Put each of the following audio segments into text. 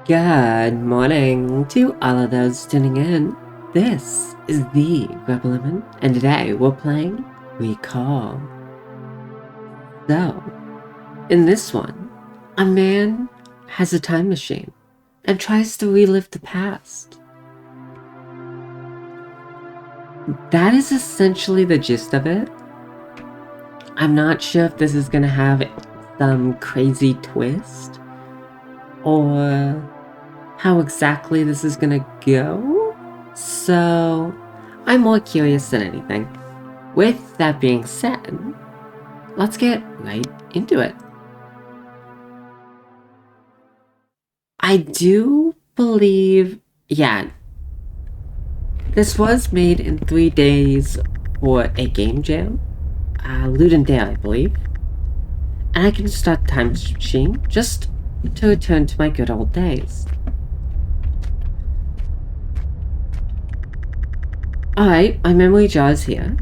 Good morning to all of those tuning in. This is the Rebel, and today we're playing Recall. So, in this one, a man has a time machine and tries to relive the past. That is essentially the gist of it. I'm not sure if this is gonna have some crazy twist or how exactly this is gonna go. So, I'm more curious than anything. With that being said, let's get right into it. I do believe, yeah, this was made in 3 days for a game jam, Ludendale, I believe. And I can start time machine just to return to my good old days. Alright, my memory jar is here.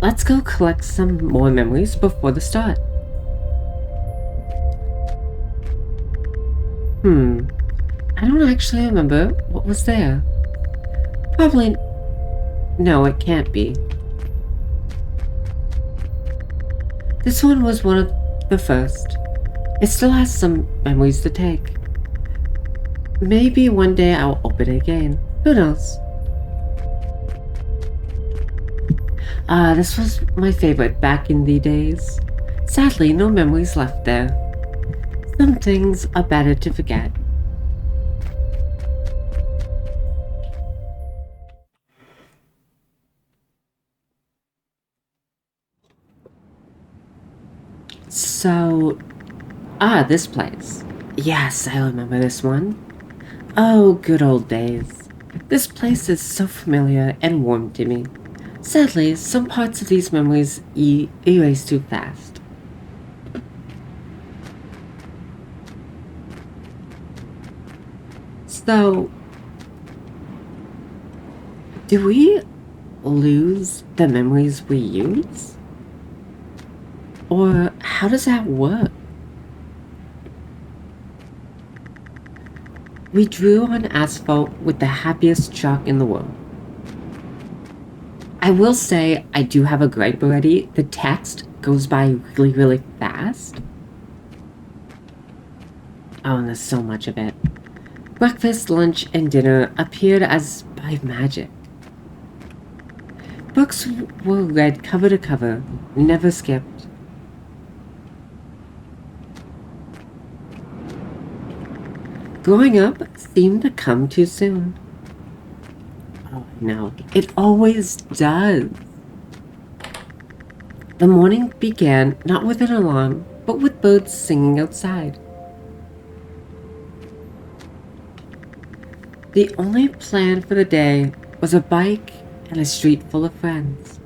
Let's go collect some more memories before the start. I don't actually remember what was there. Probably... No, it can't be. This one was one of the first. It still has some memories to take. Maybe one day I'll open it again. Who knows? This was my favorite back in the days. Sadly, no memories left there. Some things are better to forget. So, this place. Yes, I remember this one. Oh, good old days. This place is so familiar and warm to me. Sadly, some parts of these memories erase too fast. So, do we lose the memories we use? Or how does that work? We drew on asphalt with the happiest chalk in the world. I will say I do have a gripe already. The text goes by really, really fast. Oh, and there's so much of it. Breakfast, lunch, and dinner appeared as by magic. Books were read cover to cover, never skipped. Growing up seemed to come too soon. Oh no, it always does. The morning began not with an alarm, but with birds singing outside. The only plan for the day was a bike and a street full of friends.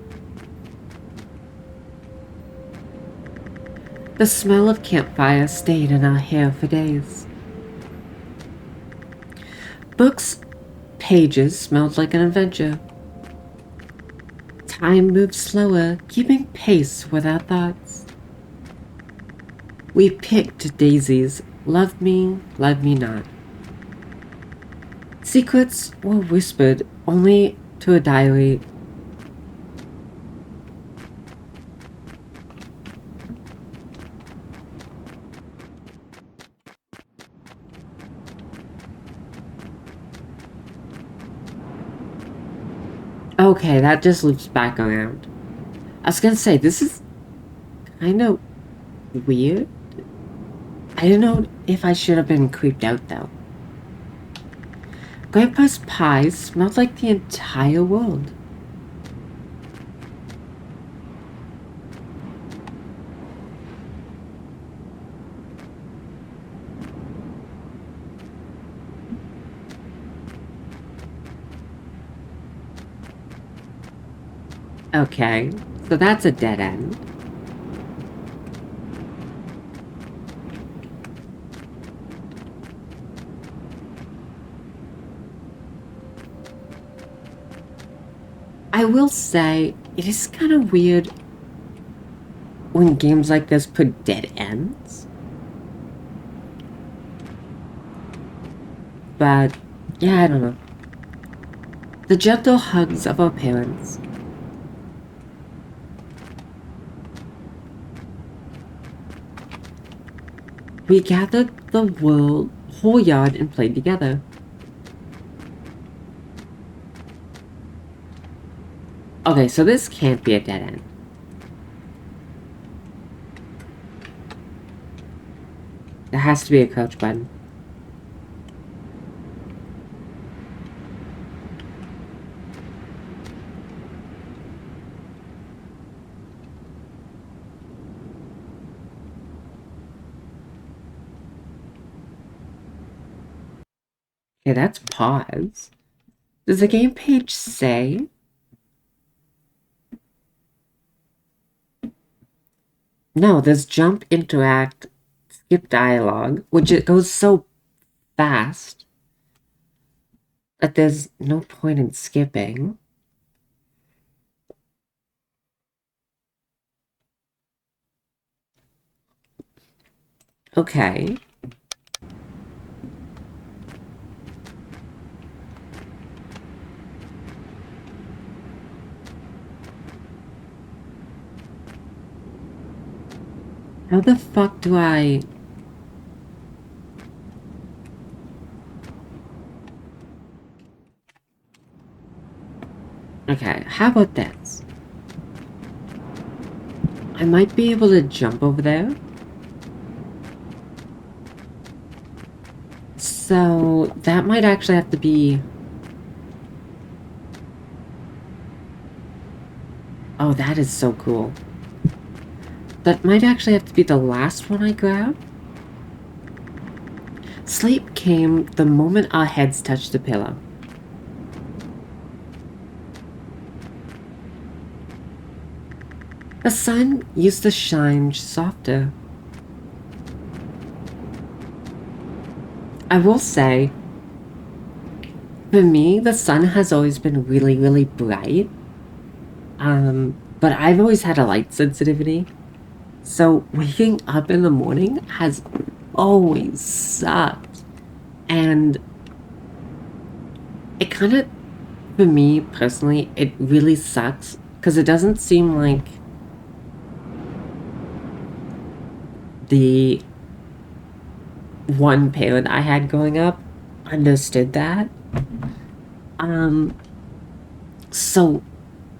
The smell of campfire stayed in our hair for days. Books' pages smelled like an adventure. Time moved slower, keeping pace with our thoughts. We picked daisies, love me not. Secrets were whispered only to a diary. Okay, that just loops back around. I was gonna say, this is kind of weird. I don't know if I should have been creeped out though. Grandpa's pie smelled like the entire world. Okay, so that's a dead end. I will say, it is kind of weird when games like this put dead ends. But, yeah, I don't know. The gentle hugs of our parents. We gathered the whole yard and played together. Okay, so this can't be a dead end. There has to be a crouch button. Okay, that's pause. Does the game page say? No, there's jump, interact, skip dialogue, which it goes so fast that there's no point in skipping. Okay. How the fuck do I... Okay, how about this? I might be able to jump over there. So, that might actually have to be... Oh, that is so cool. That might actually have to be the last one I grab. Sleep came the moment our heads touched the pillow. The sun used to shine softer. I will say, for me, the sun has always been really, really bright. But I've always had a light sensitivity. So waking up in the morning has always sucked. And it kind of, for me personally, it really sucks because it doesn't seem like the one parent I had growing up understood that. So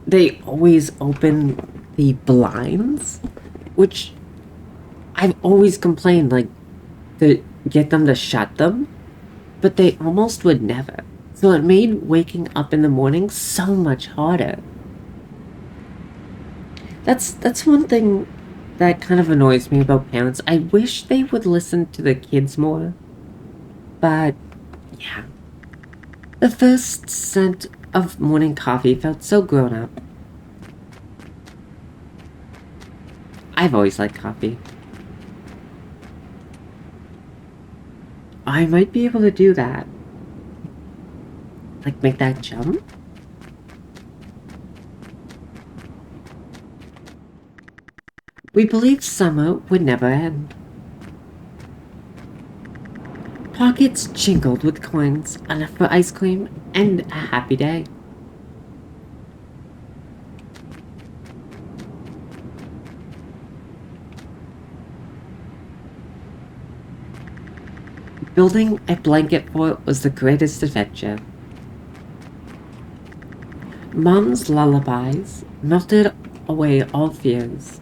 they always open the blinds, which I've always complained, like, to get them to shut them, but they almost would never. So it made waking up in the morning so much harder. That's one thing that kind of annoys me about parents. I wish they would listen to the kids more. But, yeah. The first scent of morning coffee felt so grown up. I've always liked coffee. I might be able to do that. Like, make that jump? We believed summer would never end. Pockets jingled with coins, enough for ice cream and a happy day. Building a blanket fort was the greatest adventure. Mom's lullabies melted away all fears.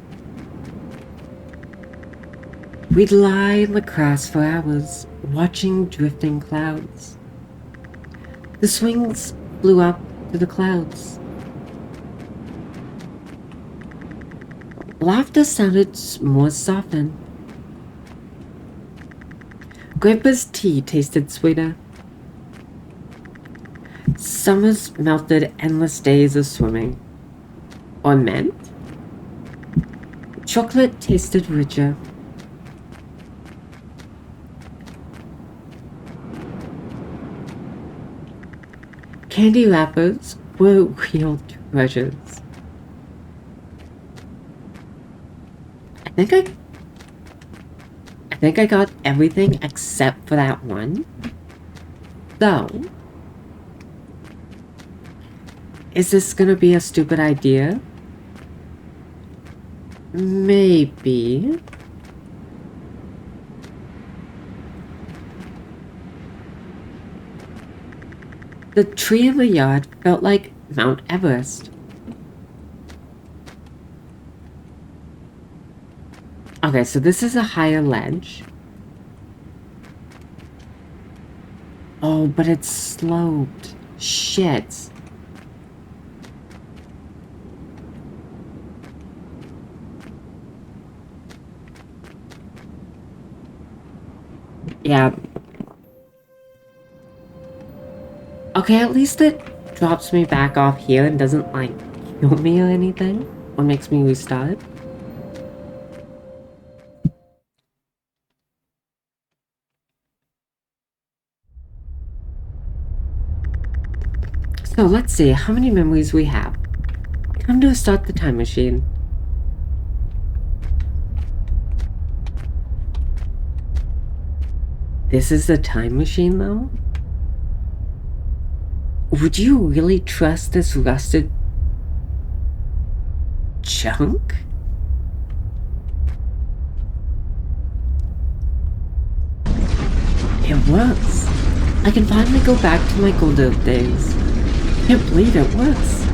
We'd lie in the grass for hours, watching drifting clouds. The swings flew up to the clouds. Laughter sounded more softened. Grandpa's tea tasted sweeter. Summers melted endless days of swimming. Or mint? Chocolate tasted richer. Candy wrappers were real treasures. I think I got everything except for that one. So, is this gonna be a stupid idea? Maybe. The tree in the yard felt like Mount Everest. Okay, so this is a higher ledge. Oh, but it's sloped. Shit. Yeah. Okay, at least it drops me back off here and doesn't, like, kill me or anything. Or makes me restart. So let's see how many memories we have. Time to start the time machine. This is the time machine, though? Would you really trust this rusted junk? It works. I can finally go back to my golden days. Can't believe it works.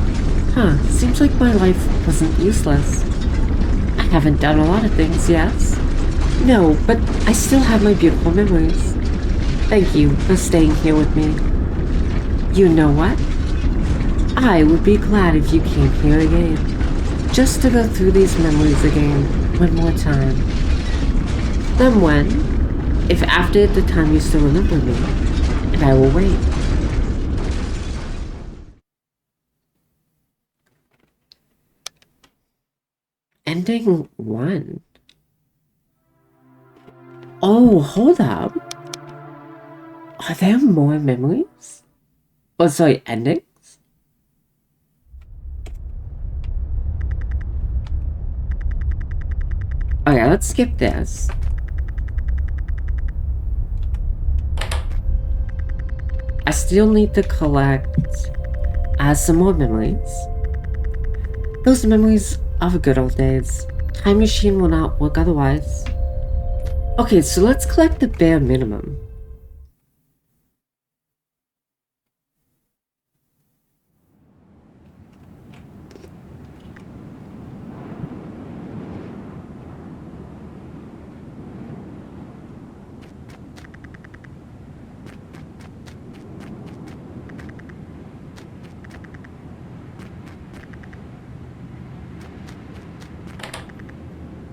Huh, seems like my life wasn't useless. I haven't done a lot of things, yes? No, but I still have my beautiful memories. Thank you for staying here with me. You know what? I would be glad if you came here again. Just to go through these memories again, one more time. Then when? If after the time you still remember me, and I will wait. Ending 1. Oh, hold up. Are there more memories? Oh, sorry, endings? Okay, let's skip this. I still need to collect some more memories. Those memories of the good old days. Time machine will not work otherwise. Okay, so let's collect the bare minimum.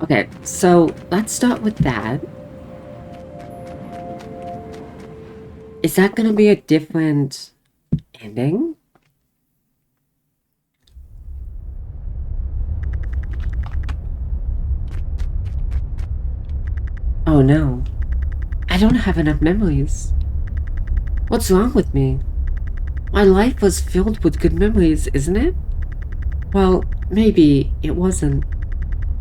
Okay, so let's start with that. Is that gonna be a different ending? Oh no. I don't have enough memories. What's wrong with me? My life was filled with good memories, isn't it? Well, maybe it wasn't.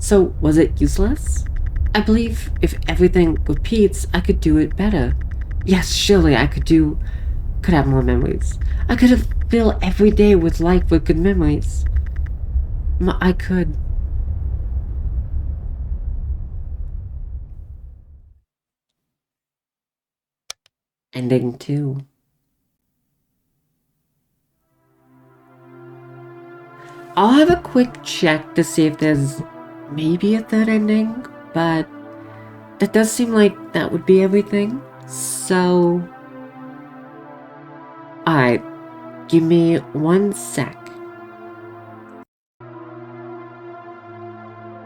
So, was it useless? I believe if everything repeats, I could do it better. Yes, surely I could have more memories. I could have filled every day with life with good memories. I could. Ending 2. I'll have a quick check to see if there's maybe a third ending, but that does seem like that would be everything. So, alright, give me 1 sec.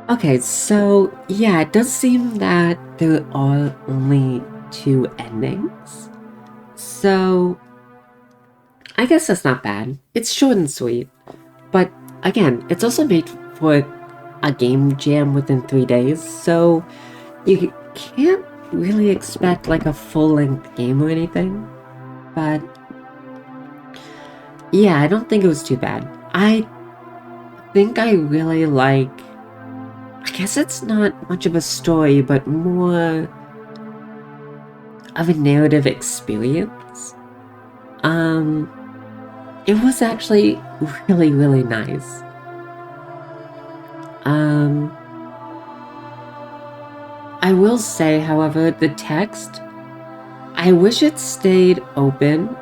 Okay, so yeah, it does seem that there are only 2 endings. So, I guess that's not bad. It's short and sweet. But again, it's also made for a game jam within 3 days, so you can't really expect like a full-length game or anything. But yeah, I don't think it was too bad. I think I really like... I guess it's not much of a story, but more of a narrative experience. It was actually really, really nice. I will say, however, the text, I wish it stayed open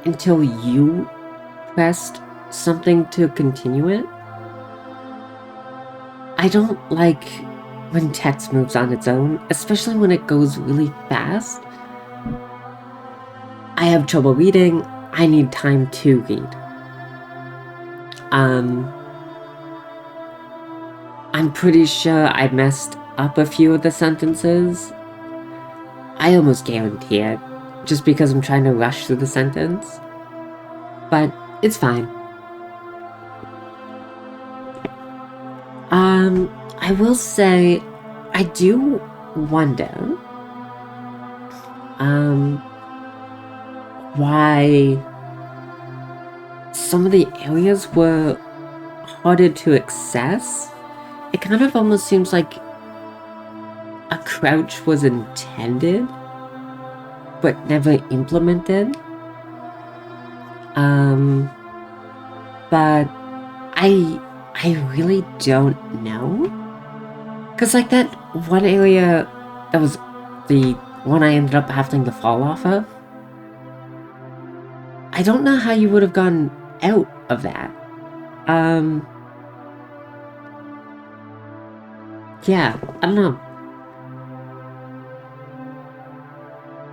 until you pressed something to continue it. I don't like when text moves on its own, especially when it goes really fast. I have trouble reading. I need time to read. I'm pretty sure I messed up a few of the sentences. I almost guarantee it, just because I'm trying to rush through the sentence. But it's fine. I will say, I do wonder, why some of the areas were harder to access. It kind of almost seems like a crouch was intended, but never implemented. But I really don't know. Cause like that one area that was the one I ended up having to fall off of, I don't know how you would have gone out of that. Yeah, I don't know.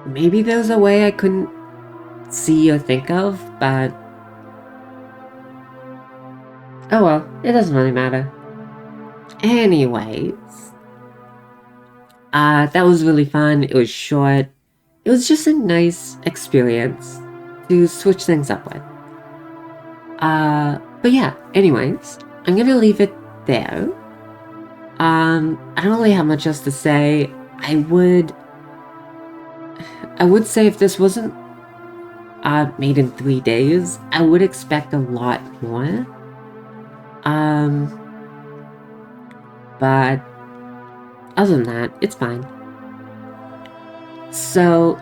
Maybe there's a way I couldn't see or think of, but oh well, it doesn't really matter. Anyways, that was really fun. It was short. It was just a nice experience to switch things up with. But yeah, anyways, I'm gonna leave it there. I don't really have much else to say. I would say if this wasn't made in 3 days, I would expect a lot more. But other than that, it's fine. So,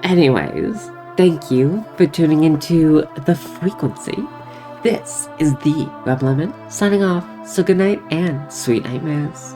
anyways, thank you for tuning into The Frequency. This is the Rebel Lemon signing off. So good night and sweet nightmares.